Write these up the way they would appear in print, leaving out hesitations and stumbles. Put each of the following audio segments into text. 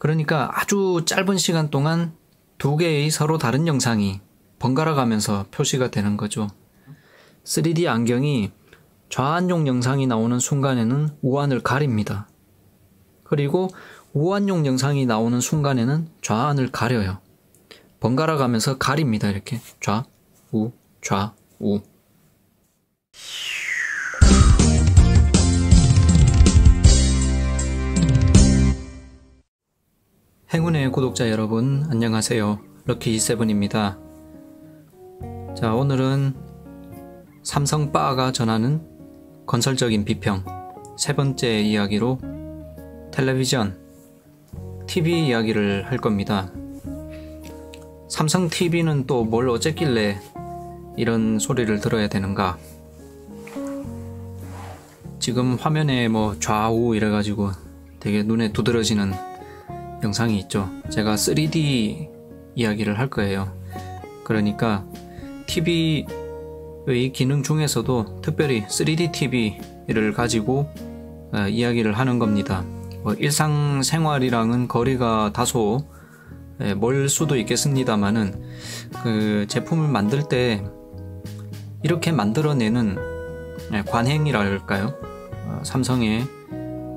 그러니까 아주 짧은 시간 동안 두 개의 서로 다른 영상이 번갈아 가면서 표시가 되는 거죠. 3D 안경이 좌안용 영상이 나오는 순간에는 우안을 가립니다. 그리고 우안용 영상이 나오는 순간에는 좌안을 가려요. 번갈아 가면서 가립니다. 이렇게 좌우 좌우. 행운의 구독자 여러분, 안녕하세요. 럭키7입니다. 자, 오늘은 삼성바가 전하는 건설적인 비평 세 번째 이야기로 텔레비전, TV 이야기를 할 겁니다. 삼성 TV는 또 뭘 어쨌길래 이런 소리를 들어야 되는가? 지금 화면에 뭐 좌우 이래가지고 되게 눈에 두드러지는 영상이 있죠. 제가 3D 이야기를 할 거예요. 그러니까 TV의 기능 중에서도 특별히 3D TV를 가지고 이야기를 하는 겁니다. 일상생활이랑은 거리가 다소 멀 수도 있겠습니다만은 그 제품을 만들 때 이렇게 만들어내는 관행이랄까요? 삼성의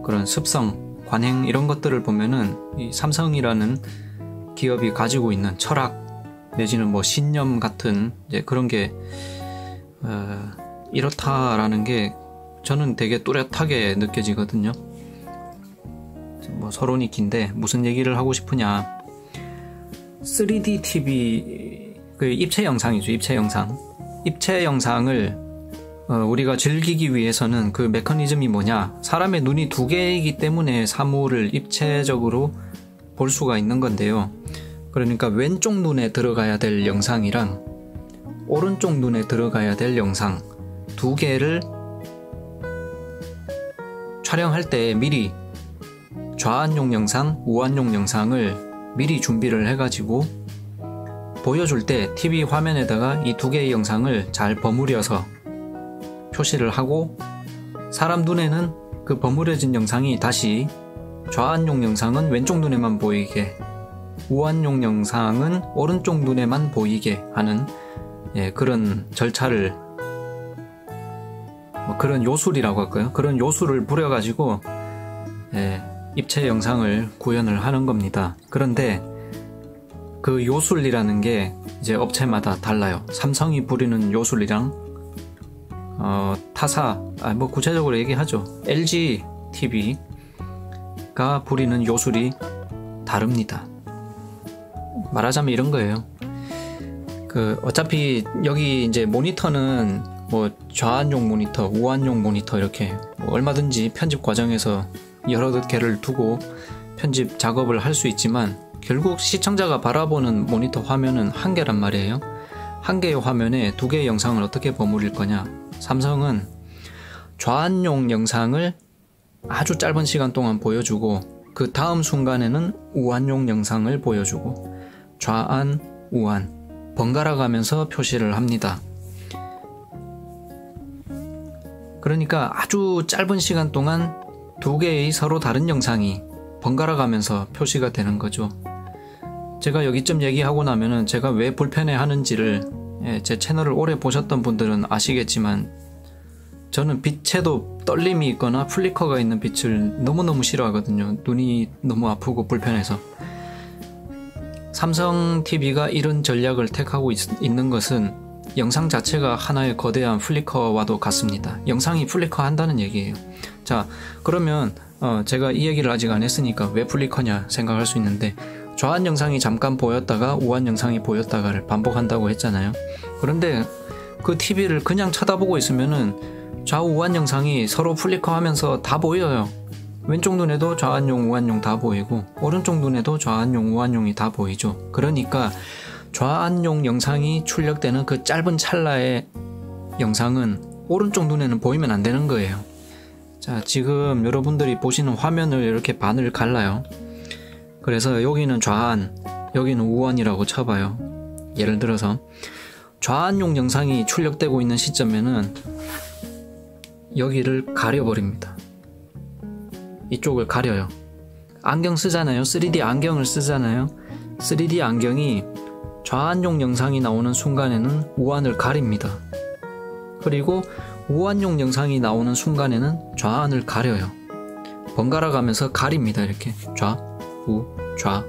그런 습성, 관행 이런 것들을 보면은 이 삼성이라는 기업이 가지고 있는 철학 내지는 뭐 신념 같은 이제 그런 게 이렇다라는 게 저는 되게 뚜렷하게 느껴지거든요. 뭐 서론이 긴데 무슨 얘기를 하고 싶으냐? 3D TV 그 입체 영상이죠. 입체 영상. 입체 영상을 우리가 즐기기 위해서는 그 메커니즘이 뭐냐? 사람의 눈이 두 개이기 때문에 사물을 입체적으로 볼 수가 있는 건데요. 그러니까 왼쪽 눈에 들어가야 될 영상이랑 오른쪽 눈에 들어가야 될 영상 두 개를 촬영할 때 미리 좌안용 영상, 우안용 영상을 미리 준비를 해가지고 보여줄 때 TV 화면에다가 이 두 개의 영상을 잘 버무려서 표시를 하고 사람 눈에는 그 버무려진 영상이 다시 좌안용 영상은 왼쪽 눈에만 보이게 우안용 영상은 오른쪽 눈에만 보이게 하는 그런 절차를 뭐 그런 요술이라고 할까요? 그런 요술을 부려가지고 입체 영상을 구현을 하는 겁니다. 그런데 그 요술이라는 게 이제 업체마다 달라요. 삼성이 부리는 요술이랑 타사, 뭐 구체적으로 얘기하죠. LG TV가 부리는 요술이 다릅니다. 말하자면 이런 거예요. 어차피 여기 이제 모니터는 뭐 좌안용 모니터, 우안용 모니터 이렇게 뭐 얼마든지 편집 과정에서 여러 개를 두고 편집 작업을 할 수 있지만 결국 시청자가 바라보는 모니터 화면은 한 개란 말이에요. 한 개의 화면에 두 개의 영상을 어떻게 버무릴 거냐? 삼성은 좌안용 영상을 아주 짧은 시간 동안 보여주고 그 다음 순간에는 우안용 영상을 보여주고 좌안, 우안 번갈아 가면서 표시를 합니다. 그러니까 아주 짧은 시간 동안 두 개의 서로 다른 영상이 번갈아 가면서 표시가 되는 거죠. 제가 여기쯤 얘기하고 나면은 제가 왜 불편해 하는지를 제 채널을 오래 보셨던 분들은 아시겠지만 저는 빛에도 떨림이 있거나 플리커가 있는 빛을 너무너무 싫어하거든요. 눈이 너무 아프고 불편해서. 삼성 TV가 이런 전략을 택하고 있는 것은 영상 자체가 하나의 거대한 플리커와도 같습니다. 영상이 플리커 한다는 얘기예요. 자, 그러면 제가 이 얘기를 아직 안 했으니까 왜 플리커냐 생각할 수 있는데 좌안 영상이 잠깐 보였다가 우안 영상이 보였다가를 반복한다고 했잖아요. 그런데 그 TV를 그냥 쳐다보고 있으면은 좌우 우안 영상이 서로 플리커 하면서 다 보여요. 왼쪽 눈에도 좌안용 우안용 다 보이고 오른쪽 눈에도 좌안용 우안용이 다 보이죠. 그러니까 좌안용 영상이 출력되는 그 짧은 찰나의 영상은 오른쪽 눈에는 보이면 안 되는 거예요. 자, 지금 여러분들이 보시는 화면을 이렇게 반을 갈라요. 그래서 여기는 좌안, 여기는 우안이라고 쳐봐요. 예를 들어서 좌안용 영상이 출력되고 있는 시점에는 여기를 가려버립니다. 이쪽을 가려요. 안경 쓰잖아요. 3D 안경을 쓰잖아요. 3D 안경이 좌안용 영상이 나오는 순간에는 우안을 가립니다. 그리고 우안용 영상이 나오는 순간에는 좌안을 가려요. 번갈아 가면서 가립니다. 이렇게 좌우 좌우.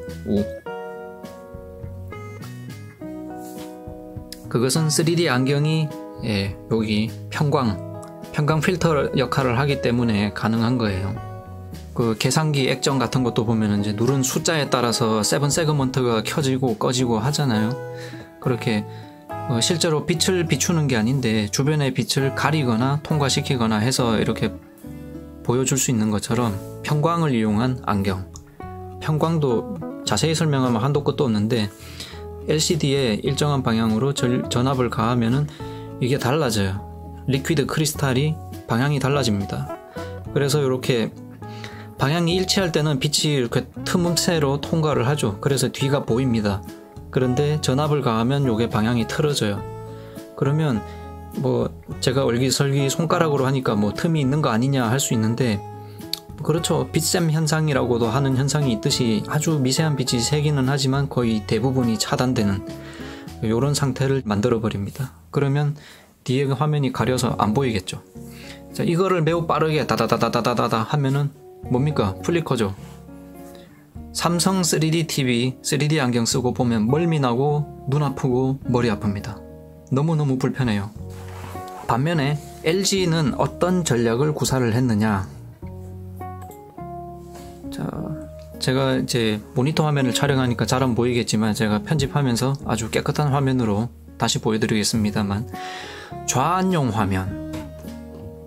그것은 3D 안경이 여기 편광 필터 역할을 하기 때문에 가능한 거예요. 그 계산기 액정 같은 것도 보면 이제 누른 숫자에 따라서 세븐 세그먼트가 켜지고 꺼지고 하잖아요. 그렇게 실제로 빛을 비추는 게 아닌데 주변의 빛을 가리거나 통과시키거나 해서 이렇게 보여줄 수 있는 것처럼 편광을 이용한 안경. 편광도 자세히 설명하면 한도 끝도 없는데 LCD에 일정한 방향으로 전압을 가하면은 이게 달라져요. 리퀴드 크리스탈이 방향이 달라집니다. 그래서 이렇게 방향이 일치할 때는 빛이 이렇게 틈새로 통과를 하죠. 그래서 뒤가 보입니다. 그런데 전압을 가하면 요게 방향이 틀어져요. 그러면 뭐 제가 얼기설기 손가락으로 하니까 뭐 틈이 있는 거 아니냐 할 수 있는데, 그렇죠. 빛샘 현상이라고도 하는 현상이 있듯이 아주 미세한 빛이 새기는 하지만 거의 대부분이 차단되는 요런 상태를 만들어 버립니다. 그러면 뒤에 화면이 가려서 안 보이겠죠. 자, 이거를 매우 빠르게 다다다다다다다 하면은 뭡니까? 플리커죠. 삼성 3D TV, 3D 안경 쓰고 보면 멀미 나고 눈 아프고 머리 아픕니다. 너무너무 불편해요. 반면에 LG는 어떤 전략을 구사를 했느냐? 자, 제가 이제 모니터 화면을 촬영하니까 잘 안 보이겠지만 제가 편집하면서 아주 깨끗한 화면으로 다시 보여드리겠습니다만, 좌안용 화면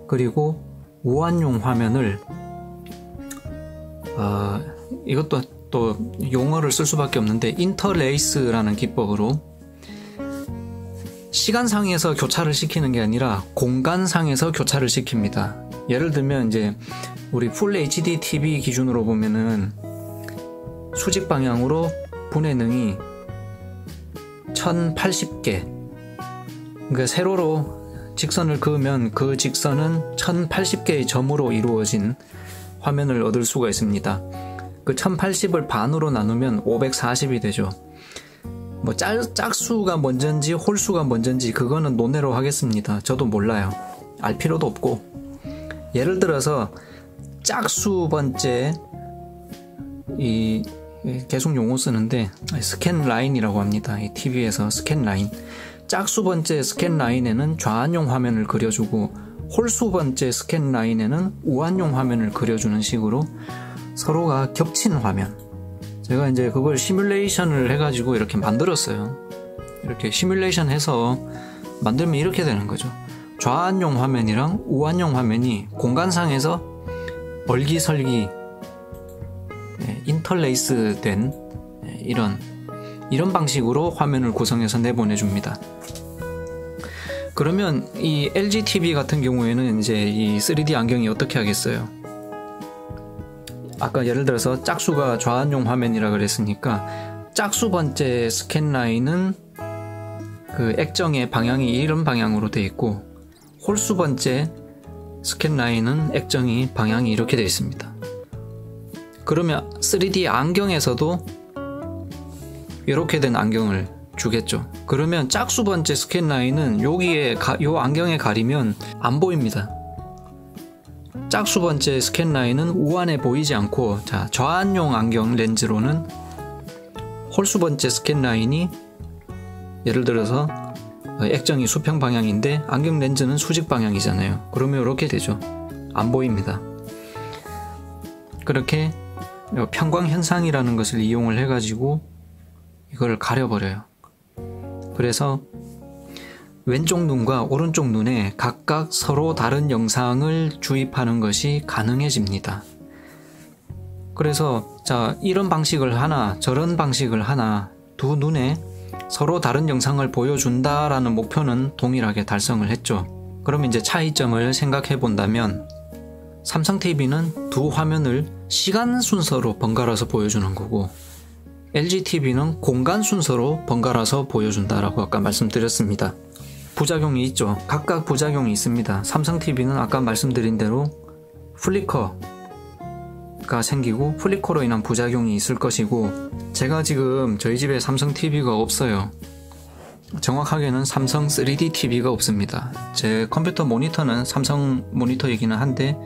그리고 우안용 화면을 이것도 또 용어를 쓸 수밖에 없는데 인터레이스라는 기법으로 시간상에서 교차를 시키는 게 아니라 공간상에서 교차를 시킵니다. 예를 들면 이제 우리 풀 HD TV 기준으로 보면은 수직 방향으로 분해능이 1080개, 그러니까 세로로 직선을 그으면 그 직선은 1080개의 점으로 이루어진 화면을 얻을 수가 있습니다. 그 1080을 반으로 나누면 540이 되죠. 뭐 짝수가 먼저인지 홀수가 먼저인지 그거는 논외로 하겠습니다. 저도 몰라요. 알 필요도 없고, 예를 들어서 짝수 번째, 이 계속 용어 쓰는데 스캔 라인이라고 합니다. 이 TV에서 스캔 라인. 짝수 번째 스캔 라인에는 좌안용 화면을 그려주고 홀수 번째 스캔 라인에는 우안용 화면을 그려주는 식으로 서로가 겹친 화면. 제가 이제 그걸 시뮬레이션을 해가지고 이렇게 만들었어요. 이렇게 시뮬레이션 해서 만들면 이렇게 되는 거죠. 좌안용 화면이랑 우안용 화면이 공간상에서 얼기설기 인터레이스 된 이런 방식으로 화면을 구성해서 내보내줍니다. 그러면 이 LG TV 같은 경우에는 이제 이 3D 안경이 어떻게 하겠어요? 아까 예를 들어서 짝수가 좌안용 화면이라 그랬으니까 짝수 번째 스캔 라인은 그 액정의 방향이 이런 방향으로 되어 있고 홀수 번째 스캔 라인은 액정이 방향이 이렇게 되어 있습니다. 그러면 3D 안경에서도 이렇게 된 안경을 주겠죠. 그러면 짝수 번째 스캔 라인은 여기에 요 안경에 가리면 안 보입니다. 짝수 번째 스캔 라인은 우안에 보이지 않고, 자, 좌안용 안경 렌즈로는 홀수 번째 스캔 라인이 예를 들어서 액정이 수평 방향인데 안경 렌즈는 수직 방향이잖아요. 그러면 이렇게 되죠. 안 보입니다. 그렇게 편광 현상이라는 것을 이용을 해가지고 이걸 가려버려요. 그래서 왼쪽 눈과 오른쪽 눈에 각각 서로 다른 영상을 주입하는 것이 가능해집니다. 그래서 자, 이런 방식을 하나 저런 방식을 하나 두 눈에 서로 다른 영상을 보여준다라는 목표는 동일하게 달성을 했죠. 그럼 이제 차이점을 생각해 본다면 삼성 TV는 두 화면을 시간 순서로 번갈아서 보여주는 거고 LG TV는 공간 순서로 번갈아서 보여준다라고 아까 말씀드렸습니다. 부작용이 있죠. 각각 부작용이 있습니다. 삼성 TV는 아까 말씀드린 대로 플리커가 생기고 플리커로 인한 부작용이 있을 것이고, 제가 지금 저희 집에 삼성 TV가 없어요. 정확하게는 삼성 3D TV가 없습니다. 제 컴퓨터 모니터는 삼성 모니터이기는 한데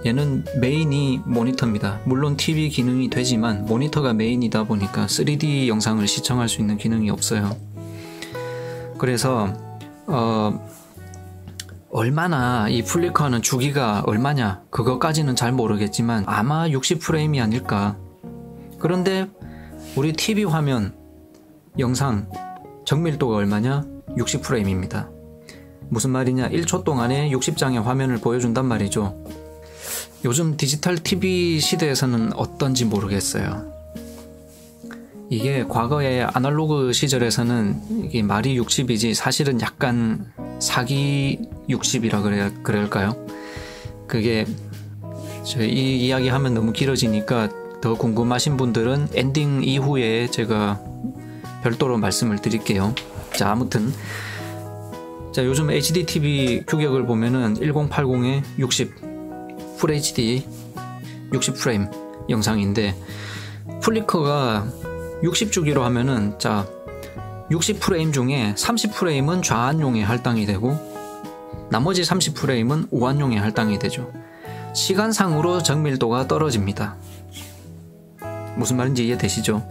얘는 메인이 모니터입니다. 물론 TV 기능이 되지만 모니터가 메인이다 보니까 3D 영상을 시청할 수 있는 기능이 없어요. 그래서 얼마나 이 플리커는 주기가 얼마냐 그거까지는 잘 모르겠지만 아마 60프레임이 아닐까. 그런데 우리 TV 화면 영상 정밀도가 얼마냐? 60프레임입니다. 무슨 말이냐? 1초 동안에 60장의 화면을 보여준단 말이죠. 요즘 디지털 TV 시대에서는 어떤지 모르겠어요. 이게 과거의 아날로그 시절에서는 이게 말이 60이지 사실은 약간 사기 60이라 그럴까요? 그게 이 이야기 하면 너무 길어지니까 더 궁금하신 분들은 엔딩 이후에 제가 별도로 말씀을 드릴게요. 자, 아무튼 자, 요즘 HD TV 규격을 보면은 1080에 60 FHD 60프레임 영상인데 플리커가 60주기로 하면은 자 60프레임 중에 30프레임은 좌안용에 할당이 되고 나머지 30프레임은 우안용에 할당이 되죠. 시간상으로 정밀도가 떨어집니다. 무슨 말인지 이해되시죠?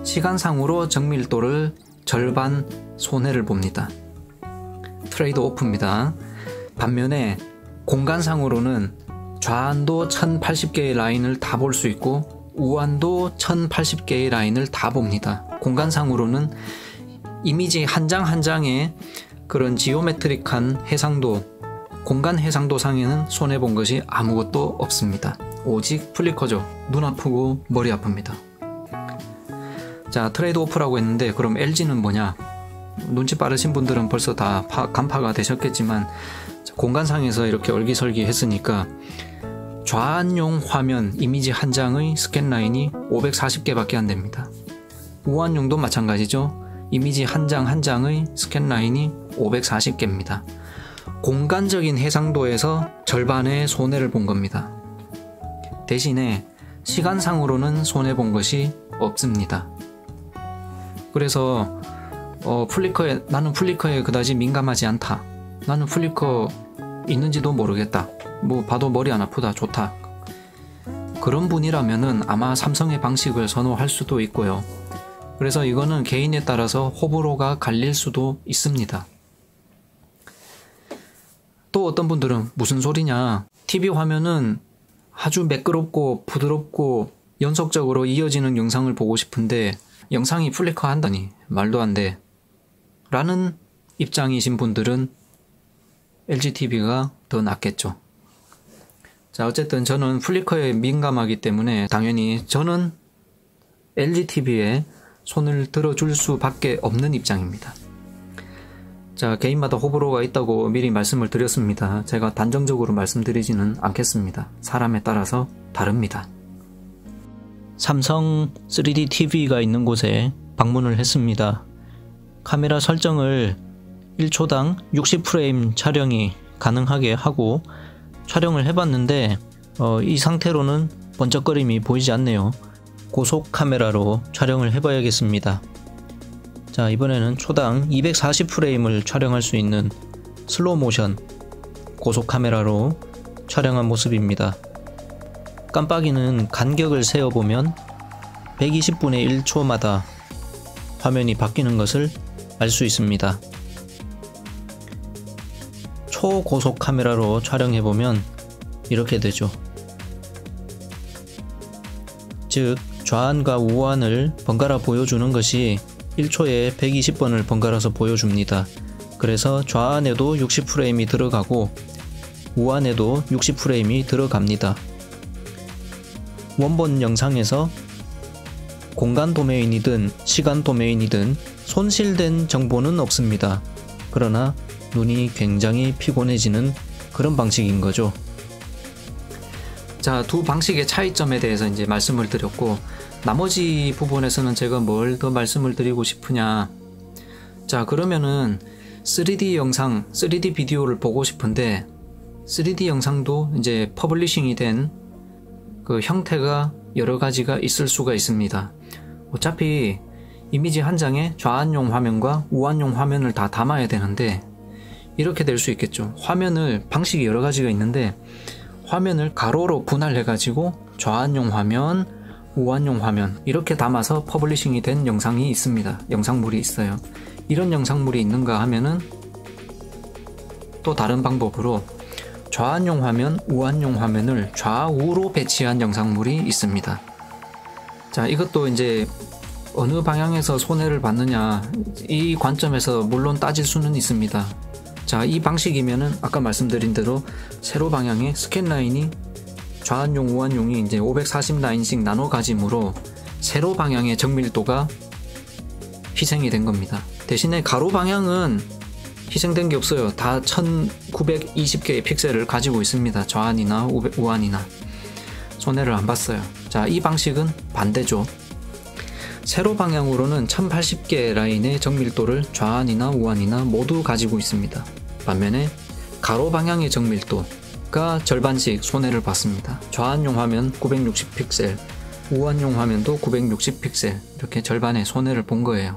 시간상으로 정밀도를 절반 손해를 봅니다. 트레이드 오프입니다. 반면에 공간상으로는 좌안도 1080개의 라인을 다 볼 수 있고 우안도 1080개의 라인을 다 봅니다. 공간상으로는 이미지 한 장 한 장의 그런 지오메트릭한 해상도, 공간 해상도 상에는 손해본 것이 아무것도 없습니다. 오직 플리커죠. 눈 아프고 머리 아픕니다. 자, 트레이드 오프라고 했는데 그럼 LG는 뭐냐? 눈치 빠르신 분들은 벌써 다 간파가 되셨겠지만 공간상에서 이렇게 얼기설기 했으니까 좌안용 화면 이미지 한 장의 스캔 라인이 540개밖에 안 됩니다. 우안용도 마찬가지죠. 이미지 한 장 한 장의 스캔 라인이 540개입니다. 공간적인 해상도에서 절반의 손해를 본 겁니다. 대신에 시간상으로는 손해본 것이 없습니다. 그래서 나는 플리커에 그다지 민감하지 않다. 나는 플리커 있는지도 모르겠다. 뭐 봐도 머리 안 아프다. 좋다. 그런 분이라면은 아마 삼성의 방식을 선호할 수도 있고요. 그래서 이거는 개인에 따라서 호불호가 갈릴 수도 있습니다. 또 어떤 분들은 무슨 소리냐? TV 화면은 아주 매끄럽고 부드럽고 연속적으로 이어지는 영상을 보고 싶은데 영상이 플리커 한다니 말도 안 돼. 라는 입장이신 분들은 LGTV가 더 낫겠죠. 자, 어쨌든 저는 플리커에 민감하기 때문에 당연히 저는 LGTV에 손을 들어줄 수밖에 없는 입장입니다. 자, 개인마다 호불호가 있다고 미리 말씀을 드렸습니다. 제가 단정적으로 말씀드리지는 않겠습니다. 사람에 따라서 다릅니다. 삼성 3D TV가 있는 곳에 방문을 했습니다. 카메라 설정을 1초당 60프레임 촬영이 가능하게 하고 촬영을 해봤는데 이 상태로는 번쩍거림이 보이지 않네요. 고속 카메라로 촬영을 해봐야겠습니다. 자, 이번에는 초당 240프레임을 촬영할 수 있는 슬로우 모션 고속 카메라로 촬영한 모습입니다. 깜빡이는 간격을 세어보면 120분의 1초마다 화면이 바뀌는 것을 알 수 있습니다. 초고속 카메라로 촬영해보면 이렇게 되죠. 즉 좌안과 우안을 번갈아 보여주는 것이 1초에 120번을 번갈아서 보여줍니다. 그래서 좌안에도 60프레임이 들어가고 우안에도 60프레임이 들어갑니다. 원본 영상에서 공간 도메인이든 시간 도메인이든 손실된 정보는 없습니다. 그러나 눈이 굉장히 피곤해지는 그런 방식인 거죠. 자, 두 방식의 차이점에 대해서 이제 말씀을 드렸고 나머지 부분에서는 제가 뭘 더 말씀을 드리고 싶으냐. 자, 그러면은 3D 영상, 3D 비디오를 보고 싶은데 3D 영상도 이제 퍼블리싱이 된 그 형태가 여러 가지가 있을 수가 있습니다. 어차피 이미지 한 장에 좌안용 화면과 우안용 화면을 다 담아야 되는데 이렇게 될 수 있겠죠. 화면을 방식이 여러 가지가 있는데 화면을 가로로 분할해 가지고 좌안용 화면, 우안용 화면 이렇게 담아서 퍼블리싱이 된 영상이 있습니다. 영상물이 있어요. 이런 영상물이 있는가 하면은 또 다른 방법으로 좌안용 화면, 우안용 화면을 좌우로 배치한 영상물이 있습니다. 자, 이것도 이제 어느 방향에서 손해를 받느냐 이 관점에서 물론 따질 수는 있습니다. 자, 이 방식이면은 아까 말씀드린 대로 세로 방향의 스캔 라인이 좌안용, 우안용이 이제 540 라인씩 나눠 가짐으로 세로 방향의 정밀도가 희생이 된 겁니다. 대신에 가로 방향은 희생된 게 없어요. 다 1920개의 픽셀을 가지고 있습니다. 좌안이나 우안이나 손해를 안 봤어요. 자, 이 방식은 반대죠. 세로 방향으로는 1080개 라인의 정밀도를 좌안이나 우안이나 모두 가지고 있습니다. 반면에 가로 방향의 정밀도가 절반씩 손해를 봤습니다. 좌안용 화면 960픽셀, 우안용 화면도 960픽셀 이렇게 절반의 손해를 본 거예요.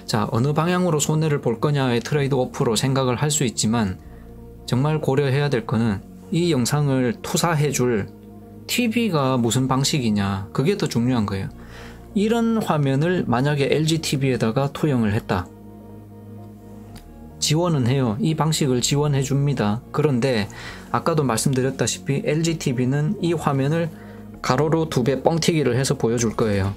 자, 어느 방향으로 손해를 볼 거냐의 트레이드 오프로 생각을 할 수 있지만 정말 고려해야 될 거는 이 영상을 투사해줄 TV가 무슨 방식이냐, 그게 더 중요한 거예요. 이런 화면을 만약에 LG TV에다가 투영을 했다. 지원은 해요. 이 방식을 지원해 줍니다. 그런데 아까도 말씀드렸다시피 LG TV는 이 화면을 가로로 2배 뻥튀기를 해서 보여줄 거예요.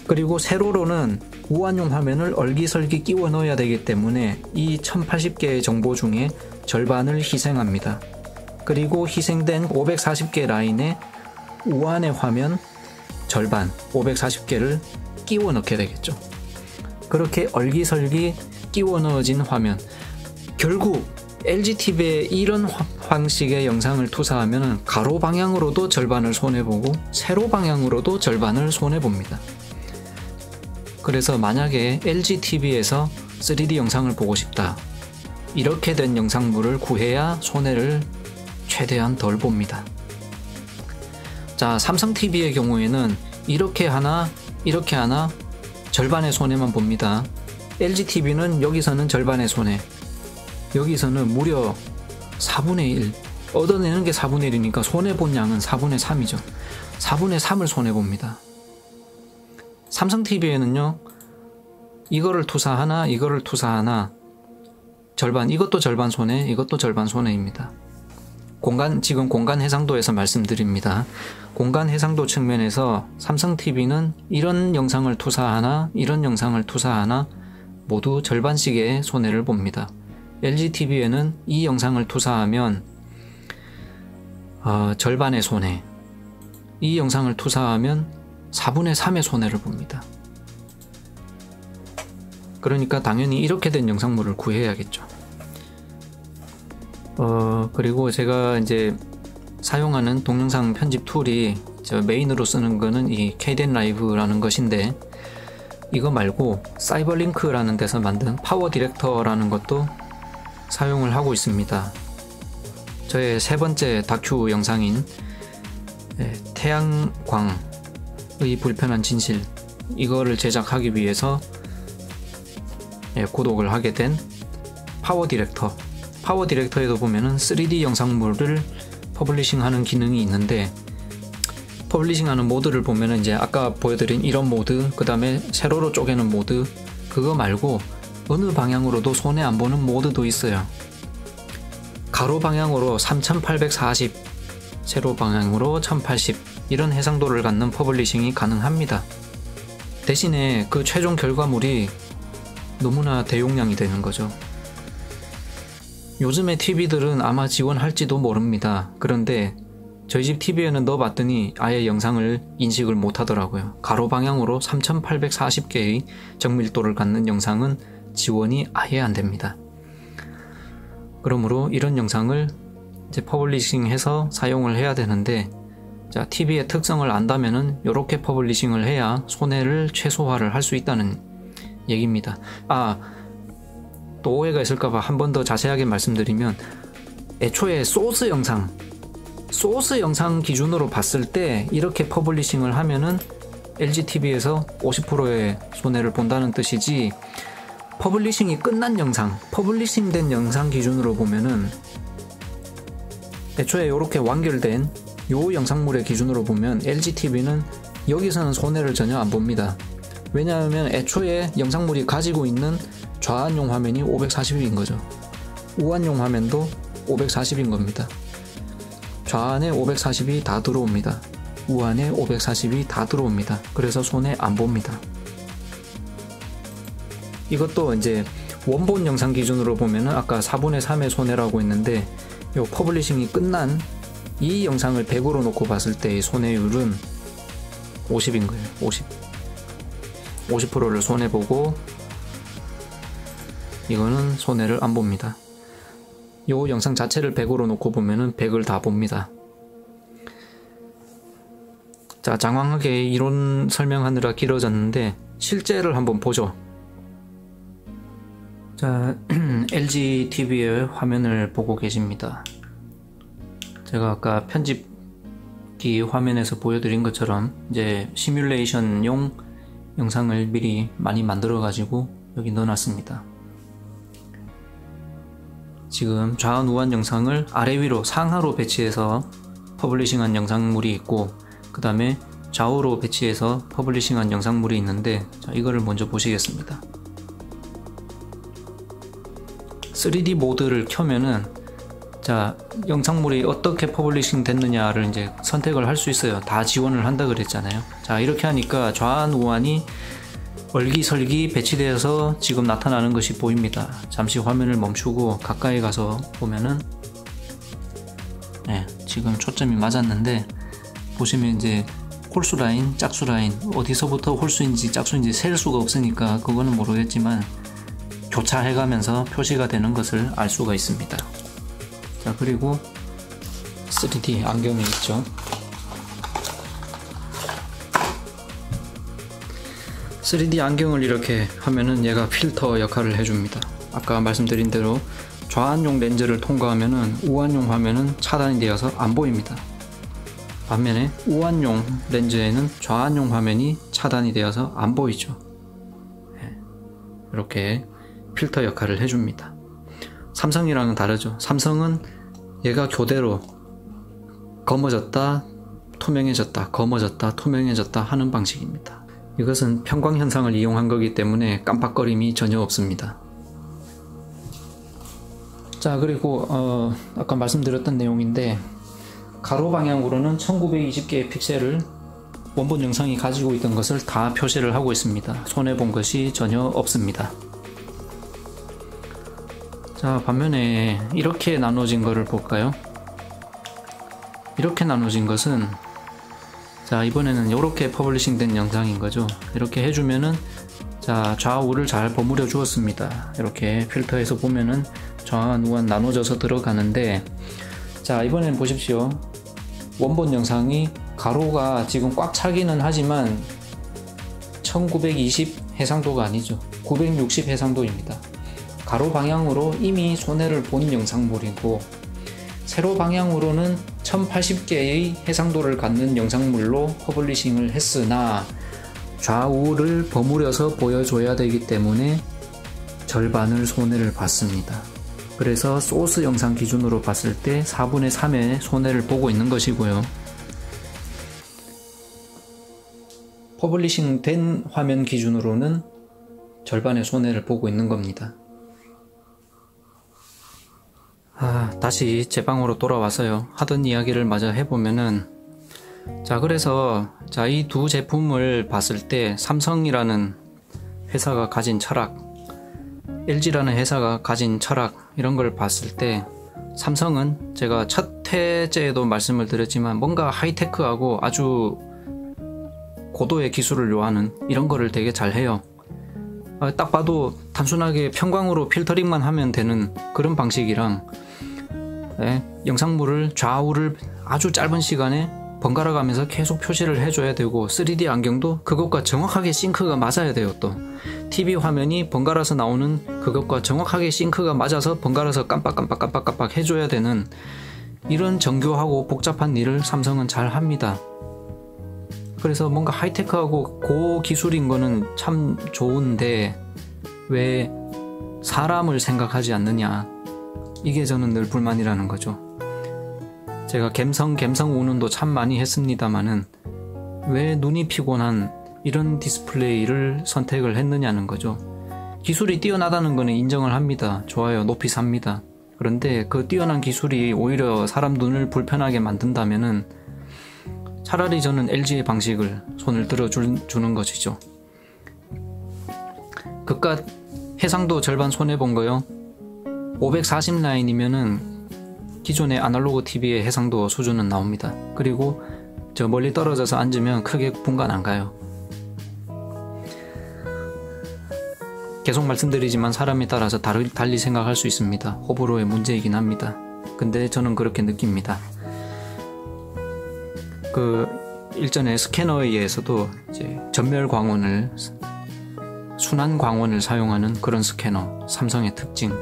그리고 세로로는 우안용 화면을 얼기설기 끼워 넣어야 되기 때문에 이 1080개의 정보 중에 절반을 희생합니다. 그리고 희생된 540개 라인의 우안의 화면 절반 540개를 끼워 넣게 되겠죠. 그렇게 얼기설기 끼워 넣어진 화면, 결국 LGTV에 이런 방식의 영상을 투사하면 가로 방향으로도 절반을 손해보고 세로 방향으로도 절반을 손해봅니다. 그래서 만약에 LGTV에서 3D 영상을 보고 싶다, 이렇게 된 영상물을 구해야 손해를 최대한 덜 봅니다. 자, 삼성TV의 경우에는 이렇게 하나 이렇게 하나 절반의 손해만 봅니다. LGTV는 여기서는 절반의 손해, 여기서는 무려 4분의 1, 얻어내는 게 4분의 1이니까 손해본 양은 4분의 3이죠. 4분의 3을 손해봅니다. 삼성TV에는요, 이거를 투사하나 이거를 투사하나 절반, 이것도 절반 손해, 이것도 절반 손해입니다. 지금 공간 해상도에서 말씀드립니다. 공간 해상도 측면에서 삼성TV는 이런 영상을 투사하나 이런 영상을 투사하나 모두 절반씩의 손해를 봅니다. LGTV에는 이 영상을 투사하면 절반의 손해, 이 영상을 투사하면 4분의 3의 손해를 봅니다. 그러니까 당연히 이렇게 된 영상물을 구해야겠죠. 그리고 제가 이제 사용하는 동영상 편집 툴이 저 메인으로 쓰는 거는 이 KDNLive라는 것인데, 이거 말고 사이버링크라는 데서 만든 파워 디렉터라는 것도 사용을 하고 있습니다. 저의 세 번째 다큐 영상인 태양광의 불편한 진실, 이거를 제작하기 위해서 구독을 하게 된 파워 디렉터. 파워 디렉터에도 보면은 3D 영상물을 퍼블리싱하는 기능이 있는데, 퍼블리싱하는 모드를 보면은 이제 아까 보여드린 이런 모드, 그 다음에 세로로 쪼개는 모드, 그거 말고 어느 방향으로도 손해 안 보는 모드도 있어요. 가로 방향으로 3840, 세로 방향으로 1080, 이런 해상도를 갖는 퍼블리싱이 가능합니다. 대신에 그 최종 결과물이 너무나 대용량이 되는 거죠. 요즘의 TV들은 아마 지원할지도 모릅니다. 그런데 저희 집 TV에는 넣어봤더니 아예 영상을 인식을 못하더라고요. 가로 방향으로 3840개의 정밀도를 갖는 영상은 지원이 아예 안됩니다. 그러므로 이런 영상을 이제 퍼블리싱해서 사용을 해야 되는데, 자, TV의 특성을 안다면은 이렇게 퍼블리싱을 해야 손해를 최소화를 할 수 있다는 얘기입니다. 또 오해가 있을까봐 한 번 더 자세하게 말씀드리면, 애초에 소스 영상, 소스 영상 기준으로 봤을 때 이렇게 퍼블리싱을 하면은 LGTV에서 50%의 손해를 본다는 뜻이지, 퍼블리싱이 끝난 영상, 퍼블리싱 된 영상 기준으로 보면은 애초에 이렇게 완결된 요 영상물의 기준으로 보면 LGTV는 여기서는 손해를 전혀 안 봅니다. 왜냐하면 애초에 영상물이 가지고 있는 좌안용 화면이 540인 거죠. 우안용 화면도 540인 겁니다. 좌안에 540이 다 들어옵니다. 우안에 540이 다 들어옵니다. 그래서 손해 안 봅니다. 이것도 이제 원본 영상 기준으로 보면은 아까 4분의 3의 손해라고 했는데, 요 퍼블리싱이 끝난 이 영상을 100으로 놓고 봤을 때의 손해율은 50인 거예요. 50%를 손해보고 이거는 손해를 안 봅니다. 요 영상 자체를 100으로 놓고 보면은 100을 다 봅니다. 자, 장황하게 이론 설명하느라 길어졌는데 실제를 한번 보죠. 자, LGTV의 화면을 보고 계십니다. 제가 아까 편집기 화면에서 보여드린 것처럼 이제 시뮬레이션용 영상을 미리 많이 만들어 가지고 여기 넣어놨습니다. 지금 좌안 우안 영상을 아래 위로 상하로 배치해서 퍼블리싱한 영상물이 있고, 그 다음에 좌우로 배치해서 퍼블리싱한 영상물이 있는데, 자, 이거를 먼저 보시겠습니다. 3D 모드를 켜면은 자, 영상물이 어떻게 퍼블리싱 됐느냐를 이제 선택을 할 수 있어요. 다 지원을 한다 그랬잖아요. 자, 이렇게 하니까 좌안 우안이 얼기설기 배치되어서 지금 나타나는 것이 보입니다. 잠시 화면을 멈추고 가까이 가서 보면은, 네, 지금 초점이 맞았는데 보시면 이제 홀수 라인, 짝수 라인, 어디서부터 홀수인지 짝수인지 셀 수가 없으니까 그거는 모르겠지만 교차해가면서 표시가 되는 것을 알 수가 있습니다. 자, 그리고 3D 안경이 있죠. 3D 안경을 이렇게 하면은 얘가 필터 역할을 해줍니다. 아까 말씀드린 대로 좌안용 렌즈를 통과하면은 우안용 화면은 차단이 되어서 안 보입니다. 반면에 우안용 렌즈에는 좌안용 화면이 차단이 되어서 안 보이죠. 이렇게 필터 역할을 해줍니다. 삼성이랑은 다르죠. 삼성은 얘가 교대로 검어졌다 투명해졌다 검어졌다 투명해졌다 하는 방식입니다. 이것은 편광 현상을 이용한 거기 때문에 깜빡거림이 전혀 없습니다. 자, 그리고 아까 말씀드렸던 내용인데, 가로 방향으로는 1920개의 픽셀을 원본 영상이 가지고 있던 것을 다 표시를 하고 있습니다. 손해본 것이 전혀 없습니다. 자, 반면에 이렇게 나눠진 거를 볼까요? 이렇게 나눠진 것은, 자, 이번에는 이렇게 퍼블리싱 된 영상인 거죠. 이렇게 해주면은, 자, 좌우를 잘 버무려 주었습니다. 이렇게 필터에서 보면은 좌안 우안 나눠져서 들어가는데, 자, 이번엔 보십시오. 원본 영상이 가로가 지금 꽉 차기는 하지만 1920 해상도가 아니죠. 960 해상도입니다. 가로 방향으로 이미 손해를 본 영상물이고, 세로 방향으로는 1080개의 해상도를 갖는 영상물로 퍼블리싱을 했으나 좌우를 버무려서 보여줘야 되기 때문에 절반을 손해를 봤습니다. 그래서 소스 영상 기준으로 봤을 때 4분의 3의 손해를 보고 있는 것이고요. 퍼블리싱 된 화면 기준으로는 절반의 손해를 보고 있는 겁니다. 다시 제 방으로 돌아와서요. 하던 이야기를 마저 해보면은, 자, 그래서 자, 이 두 제품을 봤을 때 삼성이라는 회사가 가진 철학, LG라는 회사가 가진 철학, 이런 걸 봤을 때 삼성은 제가 첫 회째에도 말씀을 드렸지만 뭔가 하이테크하고 아주 고도의 기술을 요하는 이런 거를 되게 잘 해요. 딱 봐도 단순하게 편광으로 필터링만 하면 되는 그런 방식이랑, 영상물을 좌우를 아주 짧은 시간에 번갈아 가면서 계속 표시를 해줘야 되고, 3D 안경도 그것과 정확하게 싱크가 맞아야 돼요. 또 TV 화면이 번갈아서 나오는 그것과 정확하게 싱크가 맞아서 번갈아서 깜빡깜빡 해줘야 되는 이런 정교하고 복잡한 일을 삼성은 잘 합니다. 그래서 뭔가 하이테크하고 고기술인 거는 참 좋은데 왜 사람을 생각하지 않느냐, 이게 저는 늘 불만이라는 거죠. 제가 갬성 운운도 참 많이 했습니다마는 왜 눈이 피곤한 이런 디스플레이를 선택을 했느냐는 거죠. 기술이 뛰어나다는 거는 인정을 합니다. 좋아요, 높이 삽니다. 그런데 그 뛰어난 기술이 오히려 사람 눈을 불편하게 만든다면은 차라리 저는 LG의 방식을 손을 들어주는 것이죠. 그깟 해상도 절반 손해본 거요. 540 라인이면은 기존의 아날로그 TV의 해상도 수준은 나옵니다. 그리고 저 멀리 떨어져서 앉으면 크게 분간 안 가요. 계속 말씀드리지만 사람에 따라서 달리 생각할 수 있습니다. 호불호의 문제이긴 합니다. 근데 저는 그렇게 느낍니다. 그 일전에 스캐너에 의해서도 이제 전멸 광원을, 순환 광원을 사용하는 그런 스캐너, 삼성의 특징,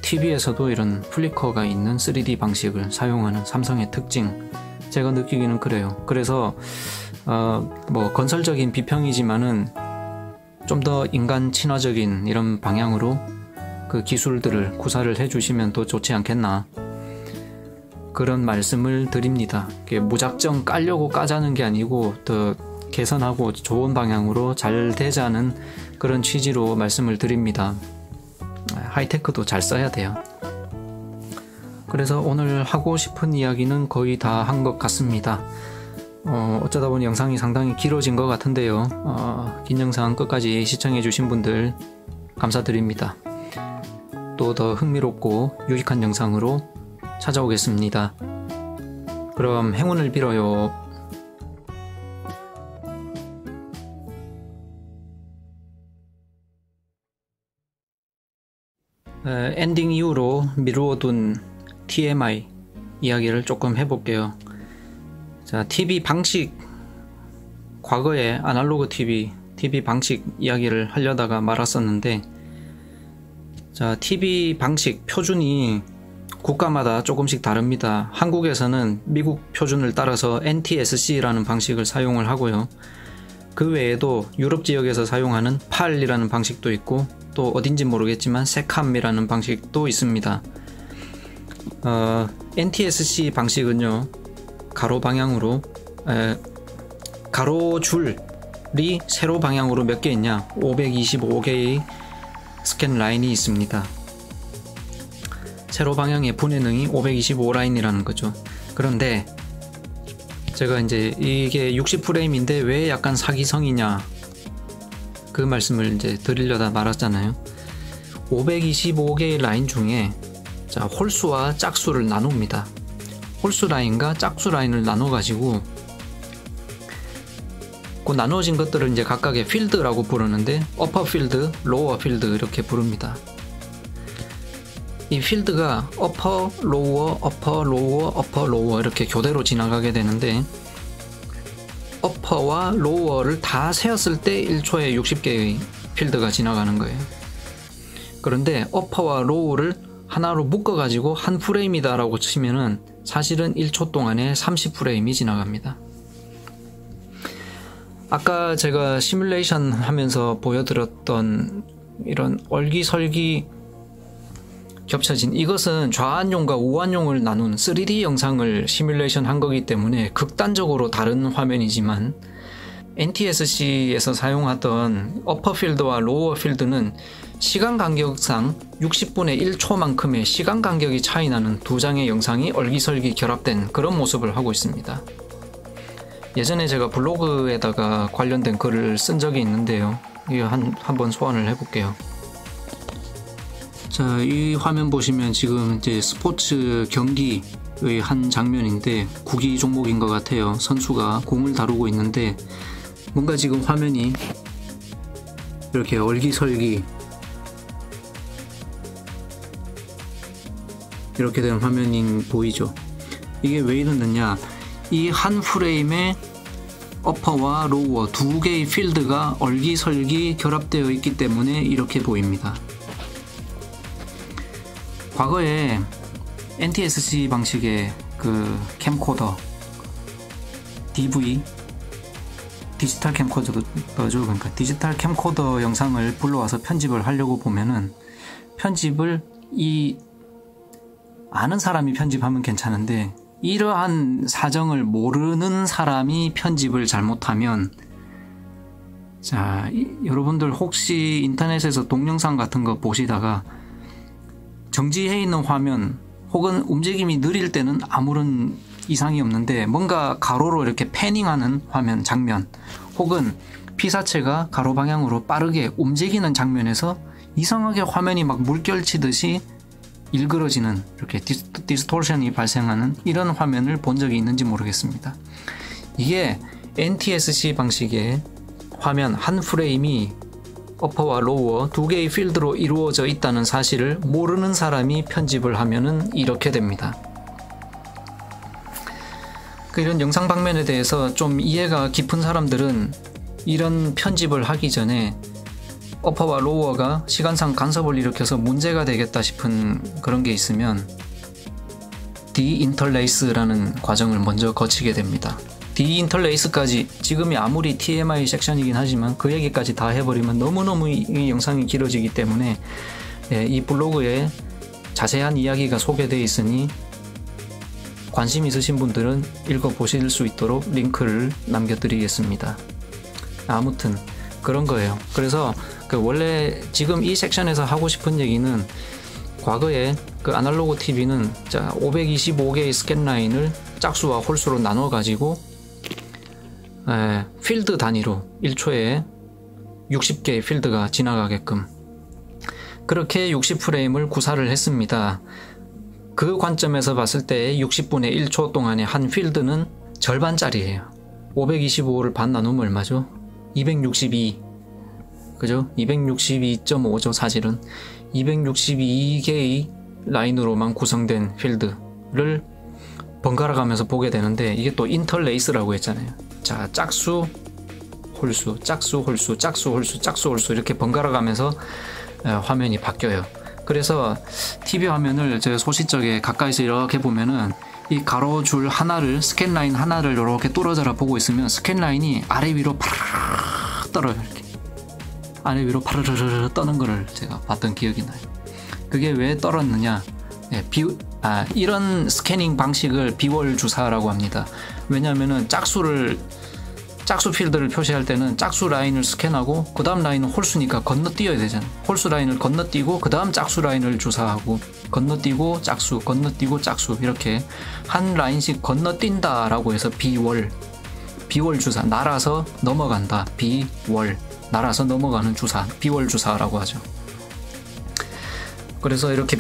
TV에서도 이런 플리커가 있는 3D 방식을 사용하는 삼성의 특징, 제가 느끼기는 그래요. 그래서 뭐 건설적인 비평이지만은 좀 더 인간 친화적인 이런 방향으로 그 기술들을 구사를 해주시면 더 좋지 않겠나, 그런 말씀을 드립니다. 무작정 까려고 까자는 게 아니고 더 개선하고 좋은 방향으로 잘 되자는 그런 취지로 말씀을 드립니다. 하이테크도 잘 써야 돼요. 그래서 오늘 하고 싶은 이야기는 거의 다 한 것 같습니다. 어쩌다 보니 영상이 상당히 길어진 것 같은데요. 긴 영상 끝까지 시청해주신 분들 감사드립니다. 또 더 흥미롭고 유익한 영상으로 찾아오겠습니다. 그럼 행운을 빌어요. 엔딩 이후로 미루어둔 TMI 이야기를 조금 해볼게요. 자, TV 방식, 과거에 아날로그 TV 방식 이야기를 하려다가 말았었는데, 자, TV 방식 표준이 국가마다 조금씩 다릅니다. 한국에서는 미국 표준을 따라서 NTSC라는 방식을 사용을 하고요. 그 외에도 유럽 지역에서 사용하는 PAL이라는 방식도 있고, 또 어딘지 모르겠지만 세캄이라는 방식도 있습니다. NTSC 방식은요, 가로 방향으로 가로줄이 세로 방향으로 몇 개 있냐, 525개의 스캔 라인이 있습니다. 세로 방향의 분해능이 525라인이라는 거죠. 그런데 제가 이제 이게 60프레임인데 왜 약간 사기성이냐, 그 말씀을 이제 드리려다 말았잖아요. 525개의 라인 중에 자, 홀수와 짝수를 나눕니다. 홀수 라인과 짝수 라인을 나눠 가지고 그 나누어진 것들을 이제 각각의 필드라고 부르는데, 어퍼 필드, 로어 필드 이렇게 부릅니다. 이 필드가 어퍼, 로어, 어퍼, 로어, 어퍼, 로어 이렇게 교대로 지나가게 되는데, 어퍼와 로어를 다 세었을 때 1초에 60개의 필드가 지나가는 거예요. 그런데 어퍼와 로어를 하나로 묶어가지고 한 프레임이다 라고 치면은 사실은 1초 동안에 30프레임이 지나갑니다. 아까 제가 시뮬레이션 하면서 보여드렸던 이런 얼기설기 겹쳐진, 이것은 좌안용과 우안용을 나눈 3D 영상을 시뮬레이션 한 거기 때문에 극단적으로 다른 화면이지만, NTSC에서 사용하던 어퍼 필드와 로어 필드는 시간 간격상 60분의 1초만큼의 시간 간격이 차이 나는 두 장의 영상이 얼기설기 결합된 그런 모습을 하고 있습니다. 예전에 제가 블로그에다가 관련된 글을 쓴 적이 있는데요. 이거 한번 소환을 해볼게요. 자, 이 화면 보시면 지금 이제 스포츠 경기의 한 장면인데, 구기 종목인 것 같아요. 선수가 공을 다루고 있는데 뭔가 지금 화면이 이렇게 얼기설기 이렇게 된 화면이 보이죠. 이게 왜 이러느냐, 이 한 프레임에 어퍼와 로어 두 개의 필드가 얼기설기 결합되어 있기 때문에 이렇게 보입니다. 과거에 NTSC 방식의 그 캠코더 DV 디지털 캠코더죠. 그러니까 디지털 캠코더 영상을 불러와서 편집을 하려고 보면은 편집을 아는 사람이 편집하면 괜찮은데 이러한 사정을 모르는 사람이 편집을 잘못하면 자, 여러분들 혹시 인터넷에서 동영상 같은 거 보시다가 정지해 있는 화면 혹은 움직임이 느릴 때는 아무런 이상이 없는데 뭔가 가로로 이렇게 패닝하는 화면 장면 혹은 피사체가 가로 방향으로 빠르게 움직이는 장면에서 이상하게 화면이 막 물결치듯이 일그러지는 이렇게 디스토션이 발생하는 이런 화면을 본 적이 있는지 모르겠습니다. 이게 NTSC 방식의 화면 한 프레임이 어퍼와 로워 두 개의 필드로 이루어져 있다는 사실을 모르는 사람이 편집을 하면은 이렇게 됩니다. 이런 영상 방면에 대해서 좀 이해가 깊은 사람들은 이런 편집을 하기 전에 어퍼와 로워가 시간상 간섭을 일으켜서 문제가 되겠다 싶은 그런 게 있으면 디인터레이스라는 과정을 먼저 거치게 됩니다. 디인터레이스까지 지금이 아무리 TMI 섹션이긴 하지만 그 얘기까지 다 해버리면 너무너무 이 영상이 길어지기 때문에 이 블로그에 자세한 이야기가 소개되어 있으니 관심 있으신 분들은 읽어보실 수 있도록 링크를 남겨드리겠습니다. 아무튼 그런 거예요. 그래서 원래 지금 이 섹션에서 하고 싶은 얘기는 과거에 그 아날로그 TV는 525개의 스캔 라인을 짝수와 홀수로 나눠 가지고 필드 단위로 1초에 60개의 필드가 지나가게끔 그렇게 60프레임을 구사를 했습니다. 그 관점에서 봤을 때 60분의 1초 동안의 한 필드는 절반짜리예요. 525를 반 나누면 얼마죠? 262. 그죠? 262.5죠, 사실은. 262개의 라인으로만 구성된 필드를 번갈아 가면서 보게 되는데 이게 또 인터레이스라고 했잖아요. 자, 짝수, 홀수, 짝수, 홀수, 짝수, 홀수, 짝수, 홀수 이렇게 번갈아 가면서 화면이 바뀌어요. 그래서 TV 화면을 제가 소시적에 가까이서 이렇게 보면은 이 가로줄 하나를 스캔 라인 하나를 이렇게 뚫어져라 보고 있으면 스캔 라인이 아래 위로 파르르 떨어요. 이렇게 아래 위로 파르르르 떠는 거를 제가 봤던 기억이 나요. 그게 왜 떨었느냐? 이런 스캐닝 방식을 비월 주사라고 합니다. 왜냐하면은 짝수 필드를 표시할 때는 짝수 라인을 스캔하고 그 다음 라인은 홀수니까 건너뛰어야 되잖아요. 홀수 라인을 건너뛰고 그 다음 짝수 라인을 주사하고 건너뛰고 짝수, 건너뛰고 짝수 이렇게 한 라인씩 건너뛴다 라고 해서 비월 주사, 날아서 넘어간다. 비월, 날아서 넘어가는 주사, 비월 주사라고 하죠. 그래서 이렇게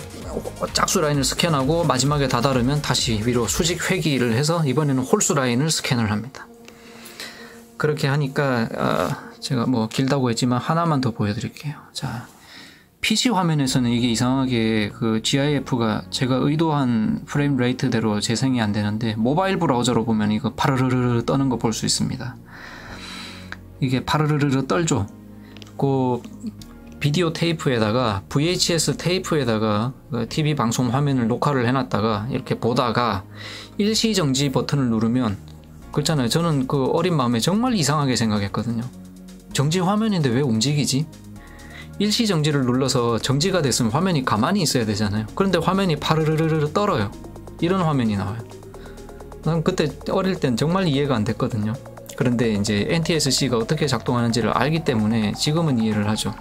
짝수 라인을 스캔하고 마지막에 다다르면 다시 위로 수직 회귀를 해서 이번에는 홀수 라인을 스캔을 합니다. 그렇게 하니까 제가 뭐 길다고 했지만 하나만 더 보여드릴게요. 자, PC 화면에서는 이게 이상하게 그 GIF가 제가 의도한 프레임 레이트대로 재생이 안 되는데 모바일 브라우저로 보면 이거 파르르르 떠는 거 볼 수 있습니다. 이게 파르르르 떨죠. 그 비디오 테이프에다가 VHS 테이프에다가 TV 방송 화면을 녹화를 해놨다가 이렇게 보다가 일시정지 버튼을 누르면 그렇잖아요. 저는 그 어린 마음에 정말 이상하게 생각했거든요. 정지 화면인데 왜 움직이지? 일시정지를 눌러서 정지가 됐으면 화면이 가만히 있어야 되잖아요. 그런데 화면이 파르르르르 떨어요. 이런 화면이 나와요. 난 그때 어릴 땐 정말 이해가 안 됐거든요. 그런데 이제 NTSC가 어떻게 작동하는지를 알기 때문에 지금은 이해를 하죠.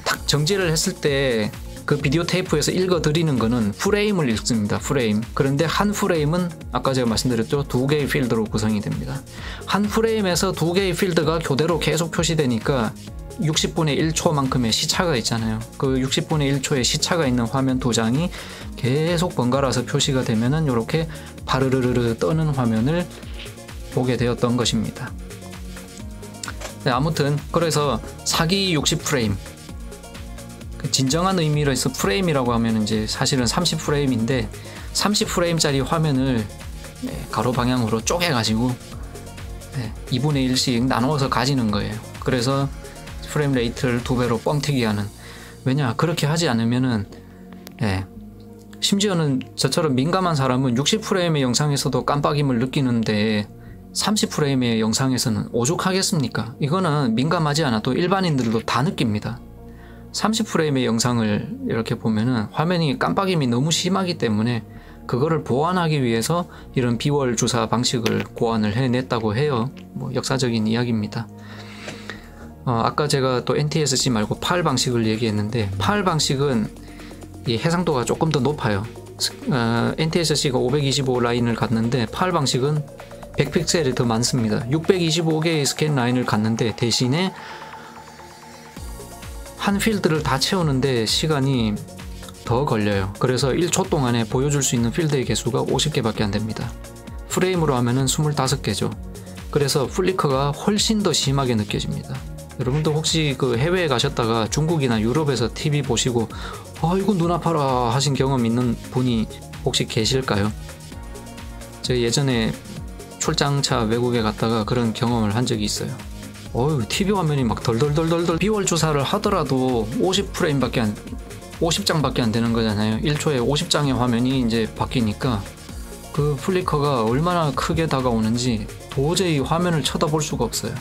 딱 정지를 했을 때 그 비디오 테이프에서 읽어드리는 거는 프레임을 읽습니다. 프레임. 그런데 한 프레임은 아까 제가 말씀드렸죠. 두 개의 필드로 구성이 됩니다. 한 프레임에서 두 개의 필드가 교대로 계속 표시되니까 60분의 1초만큼의 시차가 있잖아요. 그 60분의 1초의 시차가 있는 화면 두 장이 계속 번갈아서 표시가 되면은 이렇게 파르르르 떠는 화면을 보게 되었던 것입니다. 네, 아무튼 그래서 사기 60프레임 진정한 의미로 해서 프레임이라고 하면 이제 사실은 30프레임인데 30프레임짜리 화면을 가로 방향으로 쪼개 가지고 2분의 1씩 나누어서 가지는 거예요. 그래서 프레임 레이트를 2배로 뻥튀기 하는. 왜냐, 그렇게 하지 않으면은 심지어는 저처럼 민감한 사람은 60프레임의 영상에서도 깜빡임을 느끼는데 30프레임의 영상에서는 오죽하겠습니까? 이거는 민감하지 않아도 일반인들도 다 느낍니다. 30프레임의 영상을 이렇게 보면은 화면이 깜빡임이 너무 심하기 때문에 그거를 보완하기 위해서 이런 비월 주사 방식을 고안을 해냈다고 해요. 뭐 역사적인 이야기입니다. 아까 제가 또 NTSC 말고 PAL 방식을 얘기했는데, PAL 방식은 이 해상도가 조금 더 높아요. NTSC가 525 라인을 갔는데 PAL 방식은 100픽셀이 더 많습니다. 625개의 스캔 라인을 갔는데 대신에 한 필드를 다 채우는데 시간이 더 걸려요. 그래서 1초 동안에 보여줄 수 있는 필드의 개수가 50개밖에 안 됩니다. 프레임으로 하면은 25개죠. 그래서 플리커가 훨씬 더 심하게 느껴집니다. 여러분도 혹시 그 해외에 가셨다가 중국이나 유럽에서 TV 보시고 이거 눈 아파라 하신 경험 있는 분이 혹시 계실까요? 제가 예전에 출장차 외국에 갔다가 그런 경험을 한 적이 있어요. TV 화면이 막 덜덜덜덜덜, 비월 주사를 하더라도 50장밖에 안 되는 거잖아요. 1초에 50장의 화면이 이제 바뀌니까 그 플리커가 얼마나 크게 다가오는지 도저히 화면을 쳐다볼 수가 없어요.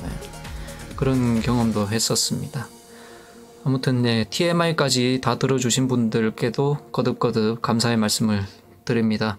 네. 그런 경험도 했었습니다. 아무튼 네, TMI까지 다 들어주신 분들께도 거듭거듭 감사의 말씀을 드립니다.